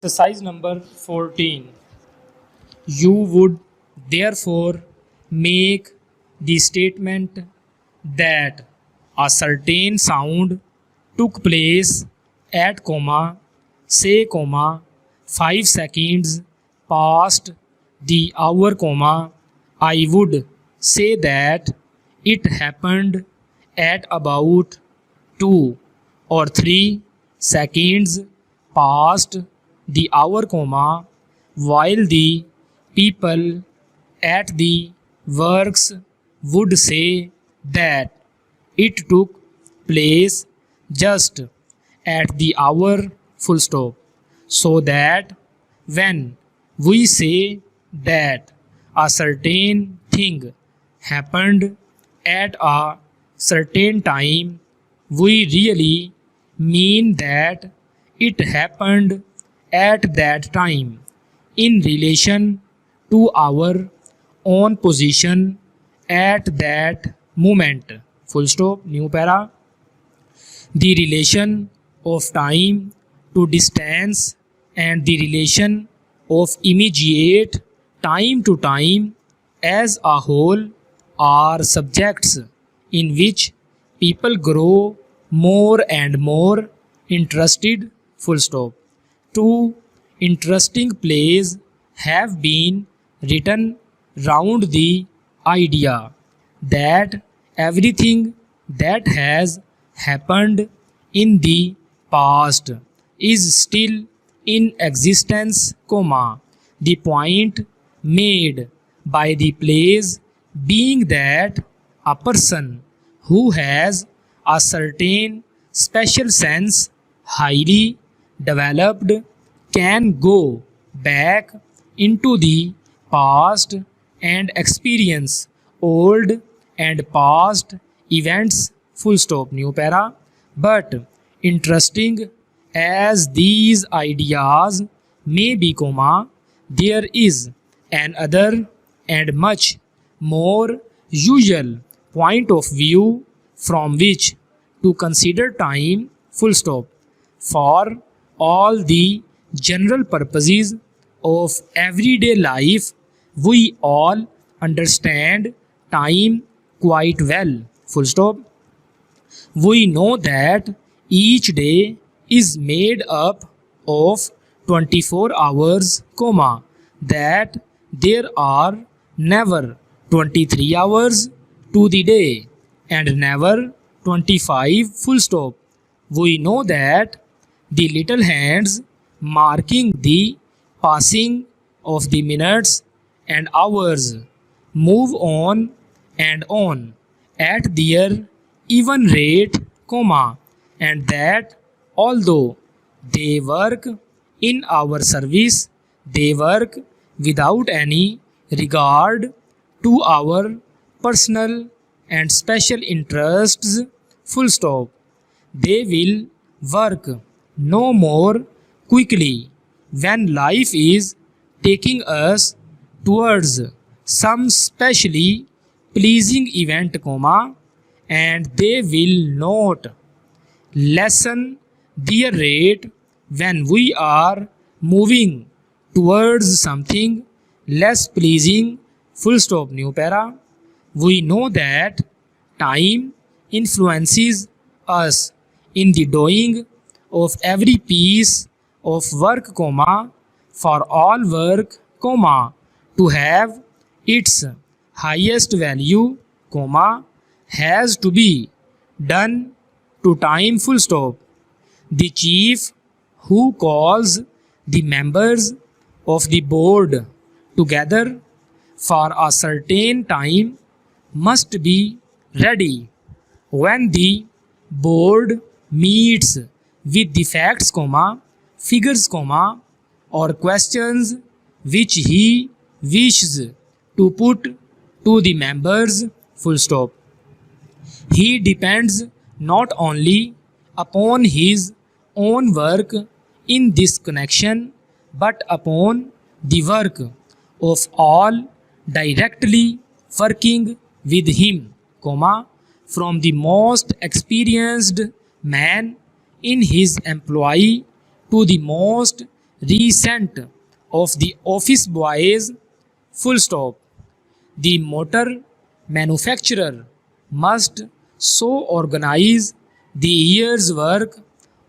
Exercise number 14. You would therefore make the statement that a certain sound took place at say 5 seconds past the hour I would say that it happened at about 2 or 3 seconds past the hour while the people at the works would say that it took place just at the hour full stop. So that when we say that a certain thing happened at a certain time, we really mean that it happened at that time in relation to our own position at that moment. Full stop. New para. The relation of time to distance and the relation of immediate time to time as a whole are subjects in which people grow more and more interested. Full stop. Two interesting plays have been written round the idea that everything that has happened in the past is still in existence, the point made by the plays being that a person who has a certain special sense highly developed can go back into the past and experience old and past events. Full stop. New para. But interesting as these ideas may be, there is another and much more usual point of view from which to consider time. Full stop. For all the general purposes of everyday life, we all understand time quite well. Full stop. We know that each day is made up of 24 hours, that there are never 23 hours to the day and never 25. Full stop. We know that the little hands marking the passing of the minutes and hours move on and on at their even rate, and that although they work in our service, they work without any regard to our personal and special interests. Full stop. They will work no more quickly when life is taking us towards some specially pleasing event, and they will not lessen their rate when we are moving towards something less pleasing. Full stop. New para. We know that time influences us in the doing of every piece of work, for all work, to have its highest value, has to be done to time. Full stop. The chief who calls the members of the board together for a certain time must be ready when the board meets with the facts, figures, or questions which he wishes to put to the members. Full stop. He depends not only upon his own work in this connection, but upon the work of all directly working with him, from the most experienced man in his employ to the most recent of the office boys, full stop. The motor manufacturer must so organize the year's work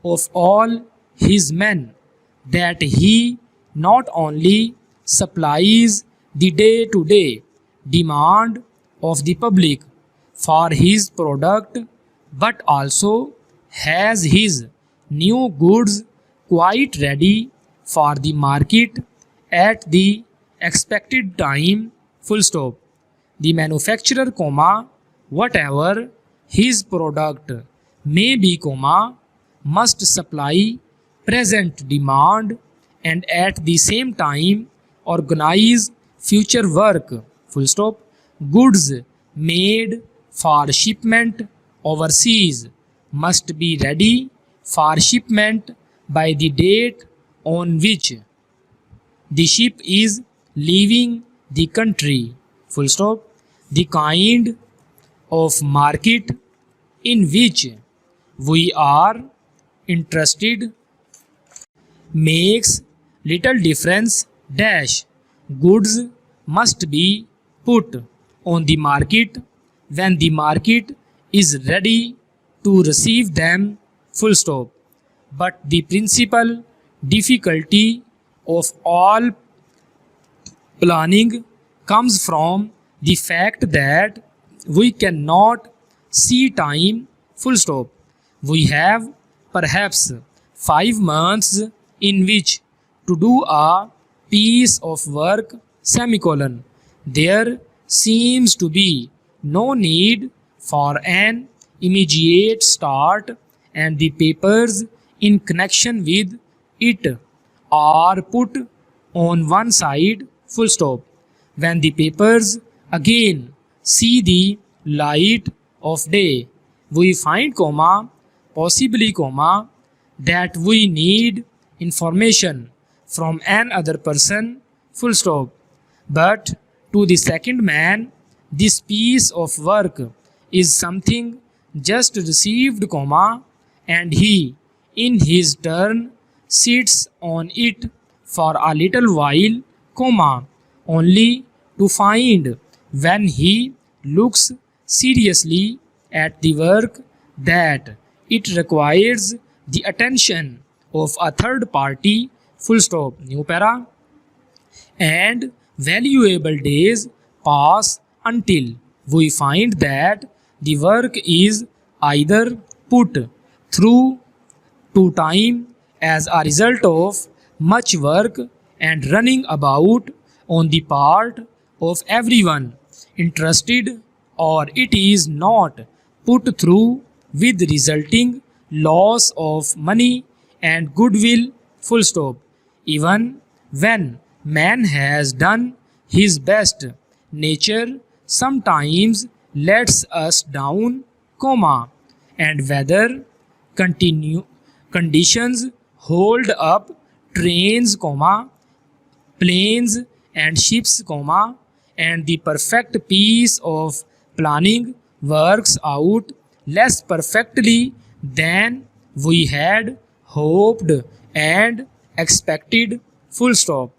of all his men that he not only supplies the day-to-day demand of the public for his product but also has his new goods quite ready for the market at the expected time, full stop. The manufacturer, whatever his product may be, must supply present demand and at the same time organize future work, full stop. Goods made for shipment overseas must be ready for shipment by the date on which the ship is leaving the country, full stop. The kind of market in which we are interested makes little difference dash. Goods must be put on the market when the market is ready to receive them, full stop. But the principal difficulty of all planning comes from the fact that we cannot see time, full stop. We have perhaps 5 months in which to do a piece of work, semicolon. There seems to be no need for an immediate start and the papers in connection with it are put on one side, full stop. When the papers again see the light of day, we find, possibly, that we need information from another person, full stop. But to the second man, this piece of work is something just received, and he, in his turn, sits on it for a little while, only to find when he looks seriously at the work that it requires the attention of a third party, full stop, new para, and valuable days pass until we find that the work is either put through to time as a result of much work and running about on the part of everyone interested, or it is not put through with resulting loss of money and goodwill, full stop. Even when man has done his best, nature sometimes lets us down, and whether conditions hold up trains, planes and ships, and the perfect piece of planning works out less perfectly than we had hoped and expected, full stop.